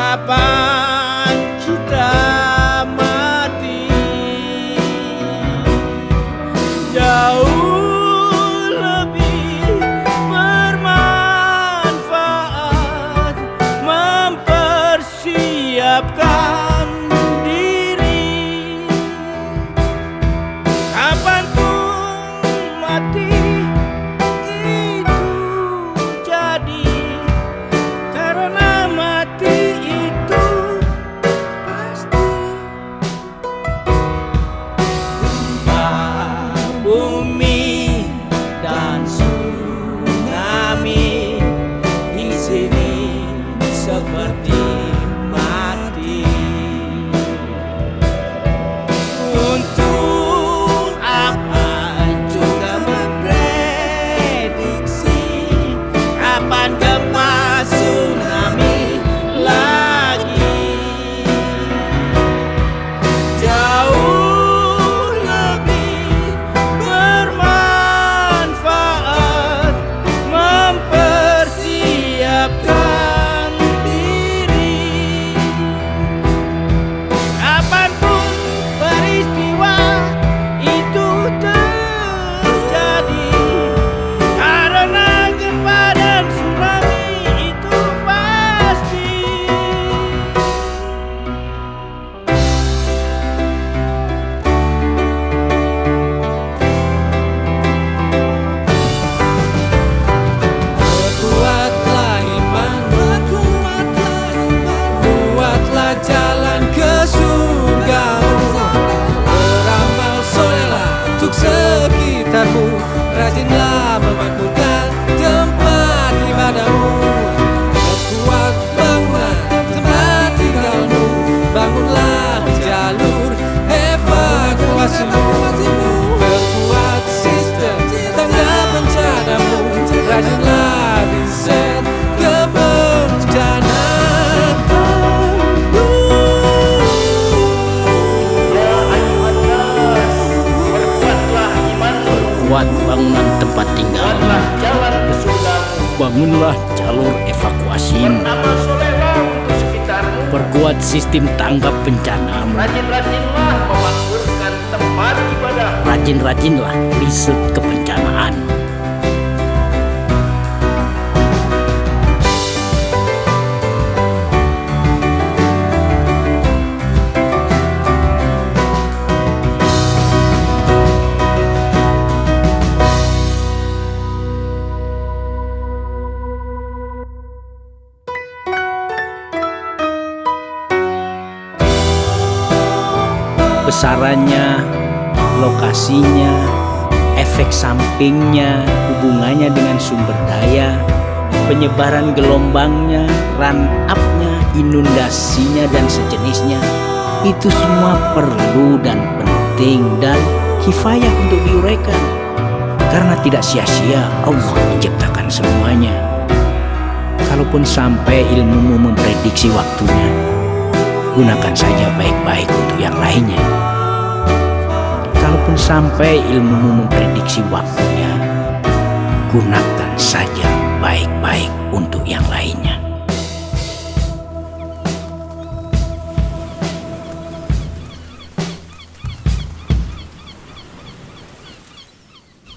kapan kita mati, jauh lebih bermanfaat mempersiapkan diri. Kapanpun mati itu jadi, karena mati itu pasti. Gempa bumi dan tsunami di sini seperti mati. Untuk apa juga memprediksi kapan gempa tsunami lagi. Jauh lebih bermanfaat mempersiapkan diri. Kapanpun peristiwa itu terjadi, karena gempa dan tsunami itu pasti. Berkuatlah imanmu, buatlah jalan ke surgamu. Beramal solehlah untuk sekitarmu, rajinlah memakmurkan tempat ibadahmu. Perkuat bangunan tempat tinggalmu, bangunlah jalur evakuasimu. Perkuat sistem tangga bencanamu, rajinlah riset kebencanaan. Perkuat bangunan tempat tinggalmu, jalan ke surgamu. bangunlah jalur evakuasimu. Beramal solehlah untuk sekitarmu, Perkuat sistem tanggap bencanamu, rajin-rajinlah memakmurkan tempat ibadah. rajin-rajinlah riset kebencanaan. Besarannya, lokasinya, efek sampingnya, hubungannya dengan sumber daya, penyebaran gelombangnya, run up-nya, inundasinya, dan sejenisnya. Itu semua perlu dan penting dan kifayah untuk diuraikan. Karena tidak sia-sia Allah menciptakan semuanya. Kalaupun sampai ilmumu memprediksi waktunya, gunakan saja baik-baik untuk yang lainnya. Kalaupun sampai ilmumu memprediksi waktunya, gunakan saja baik-baik untuk yang lainnya.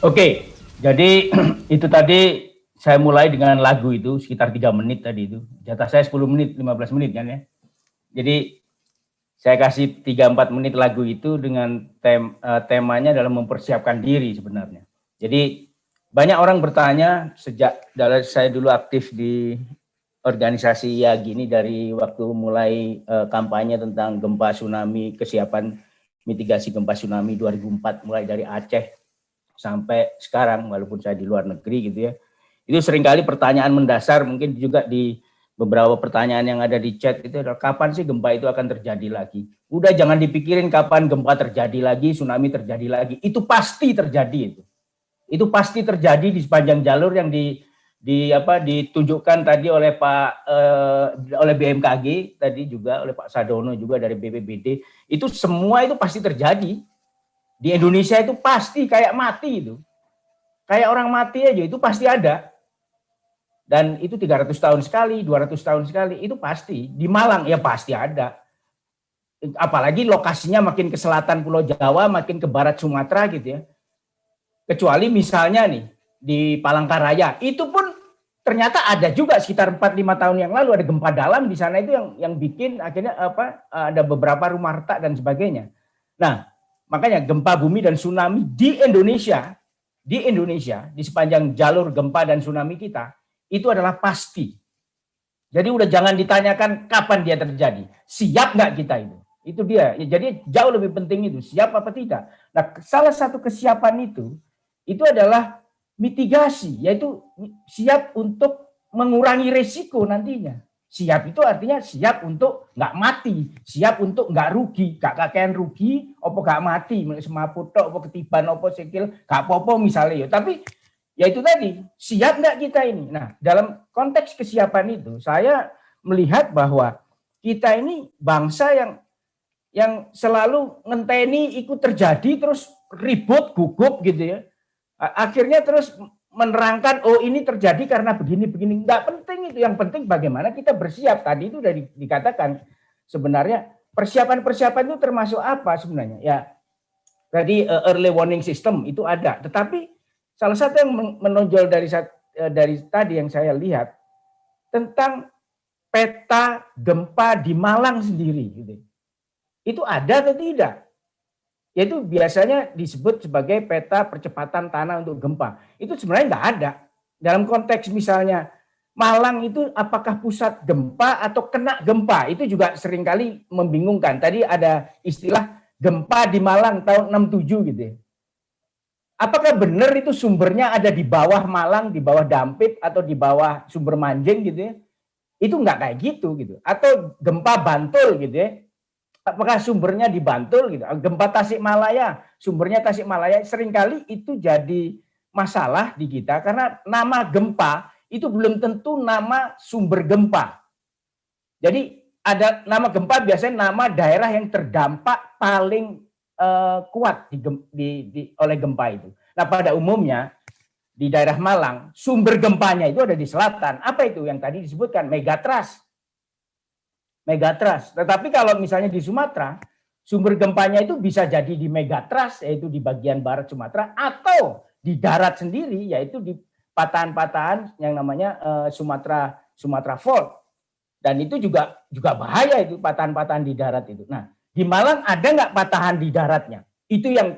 Oke, jadi itu tadi saya mulai dengan lagu itu sekitar 3 menit tadi itu. Jatah saya 10 menit, 15 menit kan ya. Jadi saya kasih 3-4 menit lagu itu dengan temanya adalah mempersiapkan diri sebenarnya. Jadi banyak orang bertanya sejak saya dulu aktif di organisasi ya gini dari waktu mulai kampanye tentang gempa tsunami, kesiapan mitigasi gempa tsunami 2004 mulai dari Aceh sampai sekarang walaupun saya di luar negeri gitu ya. Itu seringkali pertanyaan mendasar mungkin juga di beberapa pertanyaan yang ada di chat itu adalah kapan sih gempa itu akan terjadi lagi? Udah jangan dipikirin kapan gempa terjadi lagi, tsunami terjadi lagi. Itu pasti terjadi itu. Itu pasti terjadi di sepanjang jalur yang ditunjukkan tadi oleh oleh BMKG tadi juga oleh Pak Sadono juga dari BPBD. Itu semua itu pasti terjadi. Di Indonesia itu pasti kayak mati itu. Kayak orang mati aja itu pasti ada. Dan itu 300 tahun sekali, 200 tahun sekali, itu pasti. Di Malang ya pasti ada. Apalagi lokasinya makin ke selatan Pulau Jawa, makin ke barat Sumatera gitu ya. Kecuali misalnya nih di Palangkaraya, itu pun ternyata ada juga sekitar 4-5 tahun yang lalu ada gempa dalam di sana itu yang bikin akhirnya ada beberapa rumah retak dan sebagainya. Nah, makanya gempa bumi dan tsunami di Indonesia di sepanjang jalur gempa dan tsunami kita itu adalah pasti. Jadi udah jangan ditanyakan kapan dia terjadi, siap nggak kita itu. Itu dia. Ya, jadi jauh lebih penting itu, siap apa tidak. Nah, salah satu kesiapan itu adalah mitigasi, yaitu siap untuk mengurangi resiko nantinya. Siap itu artinya siap untuk nggak mati, siap untuk nggak rugi, gak kakean rugi, opo gak mati, semaput tok, opo ketiban, opo sikil, gak popo misalnya. Tapi ya itu tadi, siap nggak kita ini. Nah, dalam konteks kesiapan itu, saya melihat bahwa kita ini bangsa yang selalu ngenteni ikut terjadi terus ribut gugup gitu ya. Akhirnya terus menerangkan oh ini terjadi karena begini-begini. Enggak penting itu, yang penting bagaimana kita bersiap. Tadi itu sudah dikatakan sebenarnya persiapan-persiapan itu termasuk apa sebenarnya? Ya tadi early warning system itu ada, tetapi salah satu yang menonjol dari tadi yang saya lihat tentang peta gempa di Malang sendiri gitu. Itu ada atau tidak? Yaitu biasanya disebut sebagai peta percepatan tanah untuk gempa. Itu sebenarnya nggak ada. Dalam konteks misalnya Malang itu apakah pusat gempa atau kena gempa? Itu juga seringkali membingungkan. Tadi ada istilah gempa di Malang tahun 67 gitu ya. Apakah benar itu sumbernya ada di bawah Malang, di bawah Dampit, atau di bawah Sumber Manjing gitu ya? Itu nggak kayak gitu. Atau gempa Bantul gitu ya. Apakah sumbernya di Bantul gitu? Gempa Tasikmalaya, sumbernya Tasikmalaya, seringkali itu jadi masalah di kita karena nama gempa itu belum tentu nama sumber gempa. Jadi ada nama gempa biasanya nama daerah yang terdampak paling kuat oleh gempa itu. Nah, pada umumnya di daerah Malang sumber gempanya itu ada di selatan. Apa itu yang tadi disebutkan megatrust. Tetapi kalau misalnya di Sumatera, sumber gempanya itu bisa jadi di megatrust, yaitu di bagian barat Sumatera, atau di darat sendiri, yaitu di patahan-patahan yang namanya Sumatera Fault. Dan itu juga bahaya itu patahan-patahan di darat itu. Nah, di Malang ada nggak patahan di daratnya? Itu yang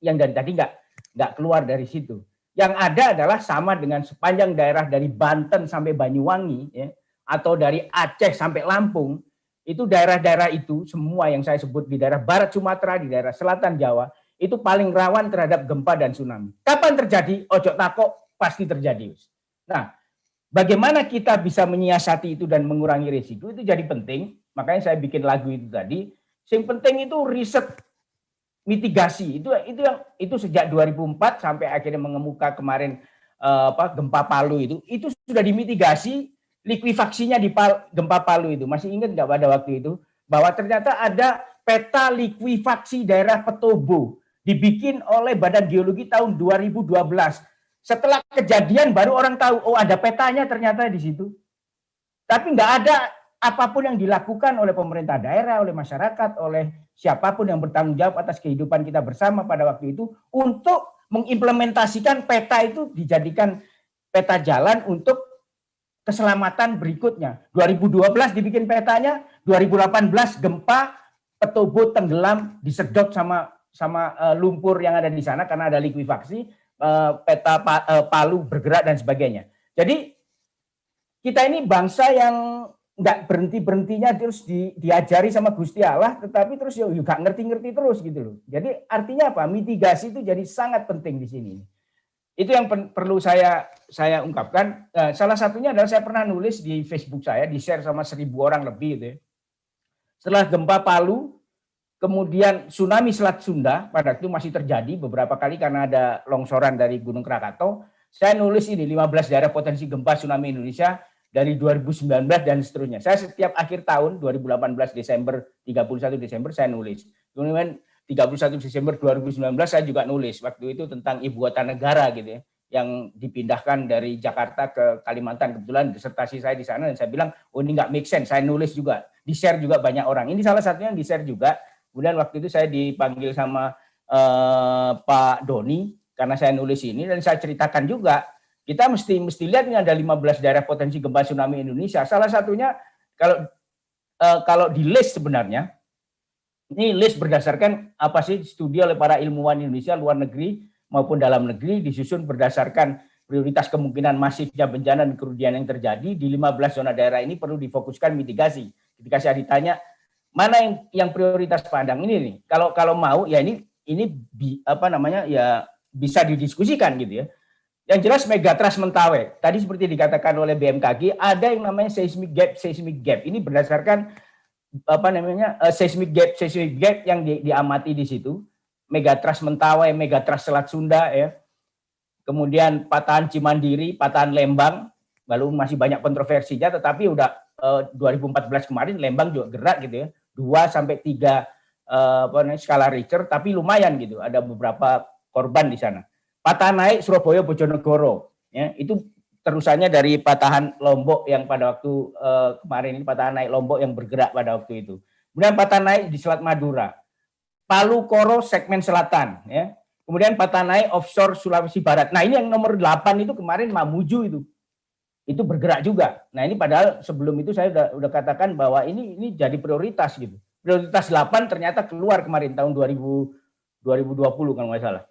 dari tadi nggak keluar dari situ. Yang ada adalah sama dengan sepanjang daerah dari Banten sampai Banyuwangi, ya, atau dari Aceh sampai Lampung. Itu daerah-daerah itu semua yang saya sebut di daerah barat Sumatera, di daerah selatan Jawa, itu paling rawan terhadap gempa dan tsunami. Kapan terjadi? Ojo takok, pasti terjadi. Nah, bagaimana kita bisa menyiasati itu dan mengurangi risiko itu jadi penting. Makanya saya bikin lagu itu tadi. Yang penting itu riset mitigasi. Itu sejak 2004 sampai akhirnya mengemuka kemarin gempa Palu itu sudah dimitigasi. Likuifaksinya di gempa Palu itu, masih ingat nggak pada waktu itu bahwa ternyata ada peta likuifaksi daerah Petobo dibikin oleh Badan Geologi tahun 2012. Setelah kejadian baru orang tahu, oh ada petanya ternyata di situ. Tapi nggak ada apapun yang dilakukan oleh pemerintah daerah, oleh masyarakat, oleh siapapun yang bertanggung jawab atas kehidupan kita bersama pada waktu itu untuk mengimplementasikan peta itu dijadikan peta jalan untuk keselamatan berikutnya. 2012 dibikin petanya, 2018 gempa Petobo tenggelam, disedot sama lumpur yang ada di sana karena ada likuifaksi, peta Palu bergerak dan sebagainya. Jadi kita ini bangsa yang nggak berhentinya terus diajari sama Gusti Allah, tetapi terus juga ngerti-ngerti terus gitu loh. Jadi artinya apa? Mitigasi itu jadi sangat penting di sini. Itu yang perlu saya ungkapkan. Salah satunya adalah saya pernah nulis di Facebook saya, di-share sama 1.000 orang lebih gitu ya. Setelah gempa Palu, kemudian tsunami Selat Sunda pada itu masih terjadi beberapa kali karena ada longsoran dari Gunung Krakatau. Saya nulis ini 15 daerah potensi gempa tsunami Indonesia dari 2019 dan seterusnya. Saya setiap akhir tahun 2018 Desember, 31 Desember saya nulis. Kemudian 31 Desember 2019 saya juga nulis waktu itu tentang ibu kota negara gitu ya. yang dipindahkan dari Jakarta ke Kalimantan. Kebetulan disertasi saya di sana dan saya bilang, oh ini nggak make sense. Saya nulis juga, di-share juga banyak orang. Ini salah satunya yang di-share juga. Kemudian waktu itu saya dipanggil sama Pak Doni karena saya nulis ini dan saya ceritakan juga. Kita mesti lihat ini ada 15 daerah potensi gempa tsunami Indonesia. Salah satunya kalau di list sebenarnya, ini list berdasarkan apa sih studi oleh para ilmuwan Indonesia luar negeri maupun dalam negeri, disusun berdasarkan prioritas kemungkinan masifnya bencana dan kerugian yang terjadi di 15 zona daerah ini perlu difokuskan mitigasi. Ketika saya ditanya mana yang prioritas pandang ini nih, kalau mau ya ini ya bisa didiskusikan gitu ya. Yang jelas Megatrust Mentawai tadi seperti dikatakan oleh BMKG ada yang namanya seismic gap. Ini berdasarkan seismic gap yang diamati di situ. Megatrust Mentawai, Megatrust Selat Sunda ya. Kemudian patahan Cimandiri, patahan Lembang, lalu masih banyak kontroversinya tetapi udah 2014 kemarin Lembang juga gerak gitu ya. 2 sampai 3 skala Richter tapi lumayan gitu. Ada beberapa korban di sana. Patahan naik Surabaya Bojonegoro ya. Itu terusannya dari patahan Lombok yang pada waktu kemarin ini patahan naik Lombok yang bergerak pada waktu itu. Kemudian patahan naik di Selat Madura. Palu Koro segmen selatan ya. Kemudian patahan naik offshore Sulawesi Barat. Nah, ini yang nomor 8 itu kemarin Mamuju itu. Itu bergerak juga. Nah, ini padahal sebelum itu saya udah katakan bahwa ini jadi prioritas gitu. Prioritas 8 ternyata keluar kemarin tahun 2020 kalau nggak salah.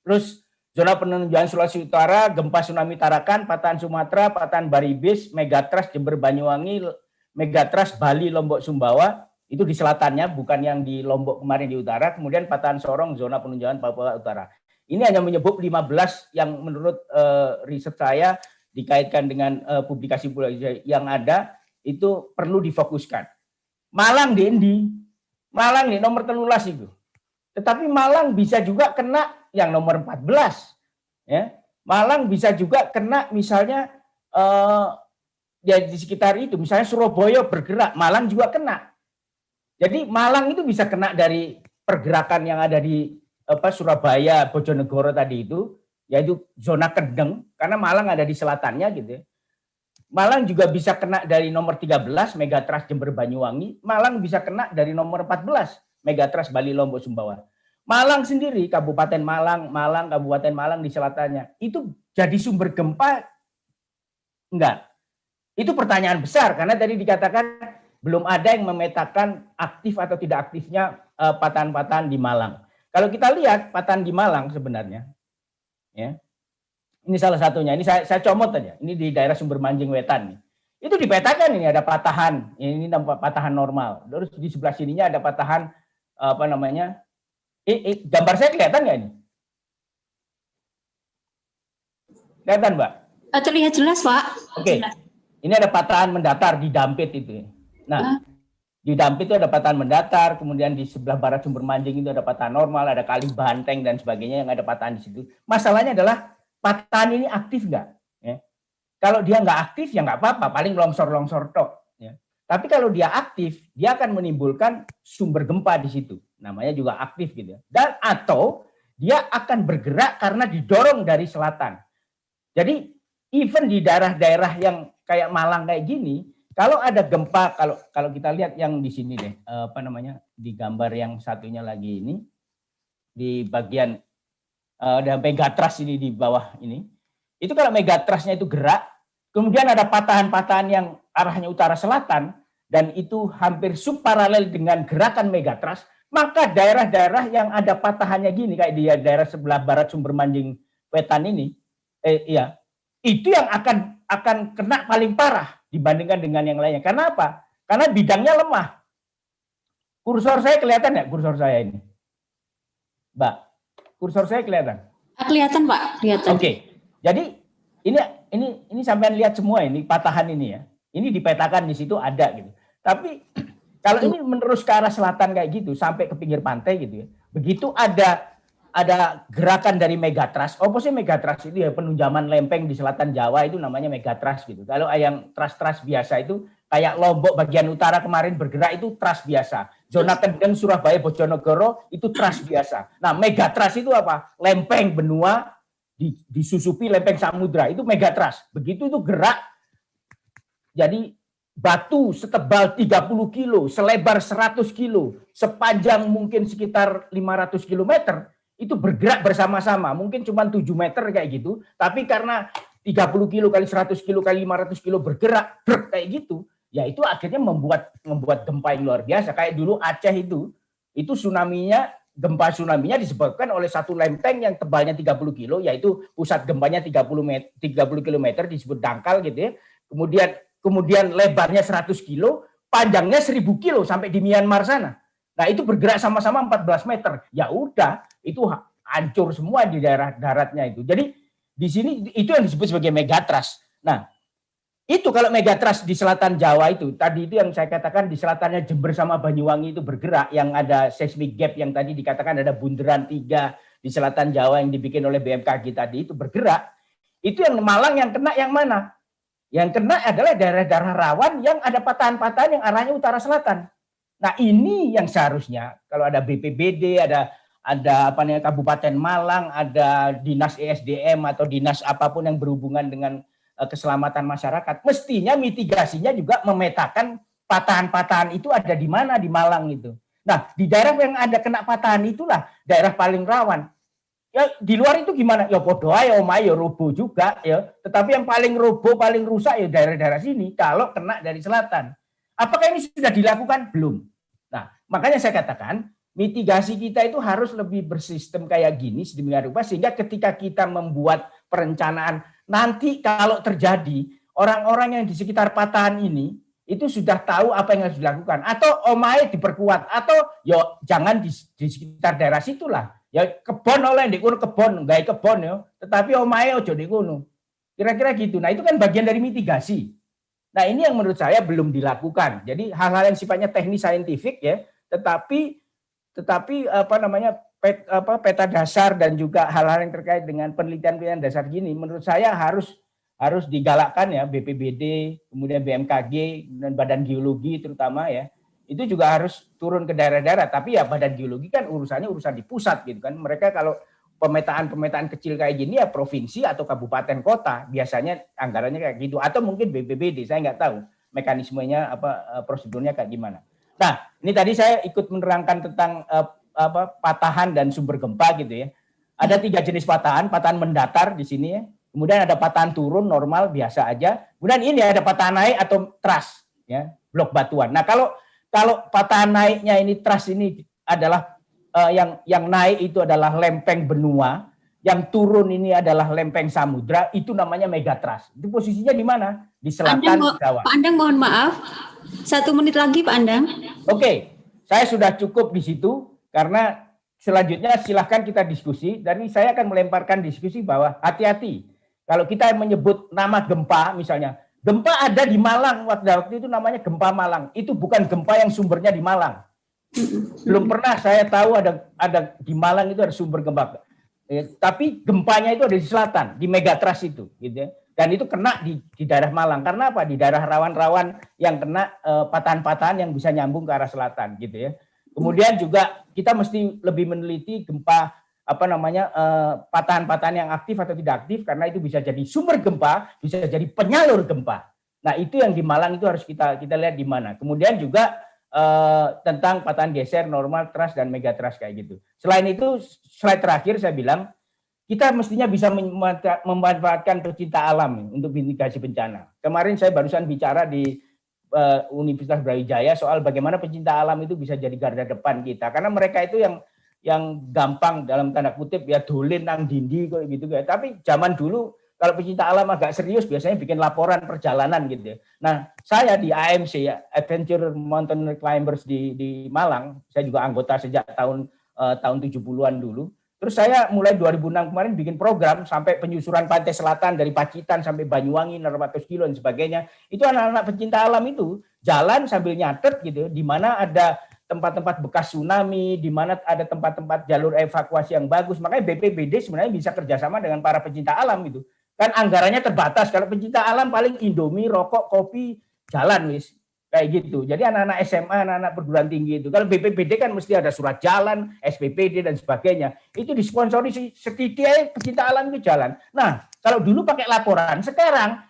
Terus zona penunjukan Sulawesi Utara, gempa tsunami Tarakan, patahan Sumatera, patahan Baribis, Megatrust Jember Banyuwangi, Megatrust Bali Lombok Sumbawa, itu di selatannya, bukan yang di Lombok kemarin di utara. Kemudian patahan Sorong, zona penunjukan Papua Utara. Ini hanya menyebut 15 yang menurut riset saya dikaitkan dengan publikasi yang ada, itu perlu difokuskan. Malang Malang nih nomor 13 itu. Tetapi Malang bisa juga kena yang nomor 14. Ya. Malang bisa juga kena misalnya ya di sekitar itu, misalnya Surabaya bergerak, Malang juga kena. Jadi Malang itu bisa kena dari pergerakan yang ada di Surabaya, Bojonegoro tadi itu, yaitu zona Kendeng, karena Malang ada di selatannya gitu ya. Malang juga bisa kena dari nomor 13, Megatrust Jember Banyuwangi. Malang bisa kena dari nomor 14, Megatrust Bali Lombok Sumbawa. Malang sendiri, Kabupaten Malang, Kabupaten Malang di selatannya, itu jadi sumber gempa? Enggak. Itu pertanyaan besar, karena tadi dikatakan belum ada yang memetakan aktif atau tidak aktifnya patahan-patahan di Malang. Kalau kita lihat patahan di Malang sebenarnya, ya, ini salah satunya. Ini saya comot aja. Ini di daerah Sumber Manjing Wetan. Itu dipetakan ini ada patahan. Ini nampak patahan normal. Terus di sebelah sininya ada patahan gambar saya kelihatan nggak ini? Kelihatan, Mbak? Terlihat jelas, Pak. Oke. Ini ada patahan mendatar di Dampit itu. Nah, di Dampit itu ada patahan mendatar, kemudian di sebelah barat Sumber Manjing itu ada patahan normal, ada Kali Banteng dan sebagainya yang ada patahan di situ. Masalahnya adalah patahan ini aktif nggak? Ya. Kalau dia nggak aktif ya nggak apa-apa, paling longsor-longsor tok. Ya. Tapi kalau dia aktif, dia akan menimbulkan sumber gempa di situ. Namanya juga aktif gitu ya. Dan atau dia akan bergerak karena didorong dari selatan. Jadi even di daerah-daerah yang kayak Malang kayak gini, kalau ada gempa, kalau kita lihat yang di sini deh, di gambar yang satunya lagi ini, di bagian ada Megatrust ini di bawah ini, itu kalau Megatrustnya itu gerak, kemudian ada patahan-patahan yang arahnya utara selatan, dan itu hampir subparalel dengan gerakan Megatrust, maka daerah-daerah yang ada patahannya gini, kayak di daerah sebelah barat Sumber Manjing Wetan ini, itu yang akan kena paling parah dibandingkan dengan yang lainnya. Karena apa? Karena bidangnya lemah. Kursor saya kelihatan nggak? Kursor saya ini, Mbak. Kursor saya kelihatan? Kelihatan, Pak. Kelihatan. Oke. Jadi ini sampean lihat semua ini patahan ini ya. Ini dipetakan di situ ada gitu. Tapi kalau ini menerus ke arah selatan kayak gitu sampai ke pinggir pantai gitu ya. Begitu ada gerakan dari Megatrust. Apa sih Megatrust itu ya? Penunjaman lempeng di selatan Jawa itu namanya Megatrust gitu. Kalau yang trust biasa itu kayak Lombok bagian utara kemarin bergerak itu trust biasa. Zona Kendeng Surabaya Bojonegoro itu trust biasa. Nah, Megatrust itu apa? Lempeng benua disusupi lempeng samudra, itu megatrust. Begitu itu gerak, jadi batu setebal 30 kilo, selebar 100 kilo, sepanjang mungkin sekitar 500 kilometer, itu bergerak bersama-sama. Mungkin cuma 7 meter kayak gitu, tapi karena 30 kilo kali 100 kilo kali 500 kilo bergerak kayak gitu, ya itu akhirnya membuat gempa yang luar biasa. Kayak dulu Aceh itu gempa tsunami-nya disebabkan oleh satu lempeng yang tebalnya 30 kilo, yaitu pusat gempanya 30 km disebut dangkal gitu ya. Kemudian lebarnya 100 kilo, panjangnya 1000 kilo sampai di Myanmar sana. Nah, itu bergerak sama-sama 14 meter. Ya udah, itu hancur semua di daerah daratnya itu. Jadi di sini itu yang disebut sebagai megatrust. Nah, itu kalau megatrust di selatan Jawa itu, tadi itu yang saya katakan di selatannya Jember sama Banyuwangi itu bergerak, yang ada seismic gap yang tadi dikatakan ada bunderan 3 di selatan Jawa yang dibikin oleh BMKG tadi itu bergerak. Itu yang Malang yang kena yang mana? Yang kena adalah daerah-daerah rawan yang ada patahan-patahan yang arahnya utara selatan. Nah, ini yang seharusnya kalau ada BPBD, ada Kabupaten Malang, ada dinas ESDM atau dinas apapun yang berhubungan dengan keselamatan masyarakat, mestinya mitigasinya juga memetakan patahan-patahan itu ada di mana di Malang itu. Nah, di daerah yang ada kena patahan itulah daerah paling rawan. Ya di luar itu gimana? Ya podo aja omae ya roboh juga ya. Tetapi yang paling roboh, paling rusak ya daerah-daerah sini kalau kena dari selatan. Apakah ini sudah dilakukan? Belum. Nah, makanya saya katakan mitigasi kita itu harus lebih bersistem kayak gini sedemikian rupa sehingga ketika kita membuat perencanaan nanti kalau terjadi orang-orang yang di sekitar patahan ini itu sudah tahu apa yang harus dilakukan atau omae diperkuat atau yo jangan di sekitar daerah situlah ya kebon oleh di kono kebon gawe kebon yo tetapi omae ojo di kono kira-kira gitu. Nah itu kan bagian dari mitigasi. Nah ini yang menurut saya belum dilakukan. Jadi hal-hal yang sifatnya teknis saintifik ya tetapi peta dasar dan juga hal-hal yang terkait dengan penelitian dasar gini menurut saya harus digalakkan ya BPBD, kemudian BMKG dan Badan Geologi terutama ya. Itu juga harus turun ke daerah-daerah, tapi ya Badan Geologi kan urusan di pusat gitu kan. Mereka kalau pemetaan kecil kayak gini ya provinsi atau kabupaten kota, biasanya anggarannya kayak gitu atau mungkin BPBD, saya nggak tahu mekanismenya prosedurnya kayak gimana. Nah, ini tadi saya ikut menerangkan tentang patahan dan sumber gempa gitu ya. Ada 3 jenis patahan mendatar di sini ya. Kemudian ada patahan turun normal biasa aja. Kemudian ini ada patahan naik atau trust ya, blok batuan. Nah, kalau patahan naiknya ini trust ini adalah yang naik itu adalah lempeng benua, yang turun ini adalah lempeng samudra, itu namanya megatrust. Itu posisinya di mana? Di selatan Jawa. Pak Andang mohon maaf. 1 menit lagi Pak Andang. Oke, saya sudah cukup di situ karena selanjutnya silahkan kita diskusi. Dan saya akan melemparkan diskusi bahwa hati-hati kalau kita menyebut nama gempa, misalnya gempa ada di Malang waktu itu namanya gempa Malang. Itu bukan gempa yang sumbernya di Malang. Belum pernah saya tahu ada di Malang itu ada sumber gempa. Tapi gempanya itu ada di selatan, di megatrust itu, gitu ya. Dan itu kena di daerah Malang. Karena apa? Di daerah rawan-rawan yang kena patahan-patahan yang bisa nyambung ke arah selatan, gitu ya. Kemudian juga kita mesti lebih meneliti gempa patahan-patahan yang aktif atau tidak aktif karena itu bisa jadi sumber gempa, bisa jadi penyalur gempa. Nah, itu yang di Malang itu harus kita lihat di mana. Kemudian juga tentang patahan geser, normal, trust dan megatrust kayak gitu. Selain itu, slide terakhir saya bilang kita mestinya bisa memanfaatkan pecinta alam untuk mitigasi bencana. Kemarin saya barusan bicara di Universitas Brawijaya soal bagaimana pecinta alam itu bisa jadi garda depan kita. Karena mereka itu yang gampang dalam tanda kutip ya dolen nang dindi kok gitu ya. Tapi zaman dulu kalau pecinta alam agak serius biasanya bikin laporan perjalanan gitu ya. Nah, saya di AMC ya, Adventure Mountain Climbers di Malang, saya juga anggota sejak tahun 70-an dulu. Terus saya mulai 2006 kemarin bikin program sampai penyusuran pantai selatan dari Pacitan sampai Banyuwangi 600 kilo dan sebagainya. Itu anak-anak pecinta alam itu jalan sambil nyatet gitu, di mana ada tempat-tempat bekas tsunami, di mana ada tempat-tempat jalur evakuasi yang bagus. Makanya BPBD sebenarnya bisa kerjasama dengan para pecinta alam gitu. Kan anggarannya terbatas. Kalau pecinta alam paling Indomie, rokok, kopi, jalan wis. kayak gitu. Jadi anak-anak SMA, anak-anak perguruan tinggi itu, kalau BPBD kan mesti ada surat jalan, SPPD dan sebagainya. Itu disponsori setidaknya pecinta alam itu jalan. Nah, kalau dulu pakai laporan, sekarang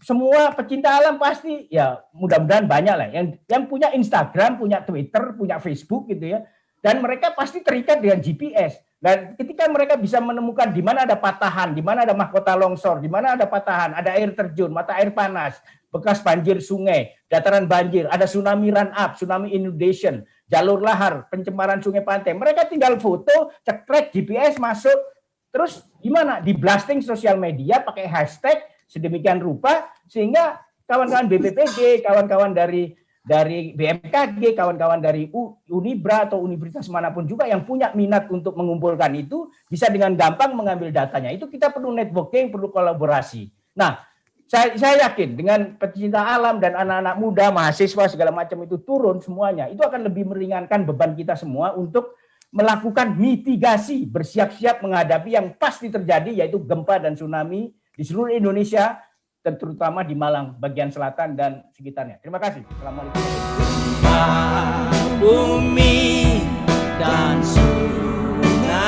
semua pecinta alam pasti ya mudah-mudahan banyak lah yang punya Instagram, punya Twitter, punya Facebook gitu ya. Dan mereka pasti terikat dengan GPS. Dan ketika mereka bisa menemukan di mana ada patahan, di mana ada mahkota longsor, di mana ada patahan, ada air terjun, mata air panas, bekas banjir sungai, dataran banjir, ada tsunami run up, tsunami inundation, jalur lahar, pencemaran sungai pantai. Mereka tinggal foto, cekrek GPS masuk, terus gimana? Di blasting sosial media pakai hashtag sedemikian rupa sehingga kawan-kawan BPPD, kawan-kawan dari BMKG, kawan-kawan dari Unibra atau universitas manapun juga yang punya minat untuk mengumpulkan itu bisa dengan gampang mengambil datanya. Itu kita perlu networking, perlu kolaborasi. Nah, saya yakin dengan pecinta alam dan anak-anak muda, mahasiswa segala macam itu turun semuanya, itu akan lebih meringankan beban kita semua untuk melakukan mitigasi, bersiap-siap menghadapi yang pasti terjadi yaitu gempa dan tsunami di seluruh Indonesia, terutama di Malang bagian selatan dan sekitarnya. Terima kasih. Assalamualaikum. Bumi dan tsunami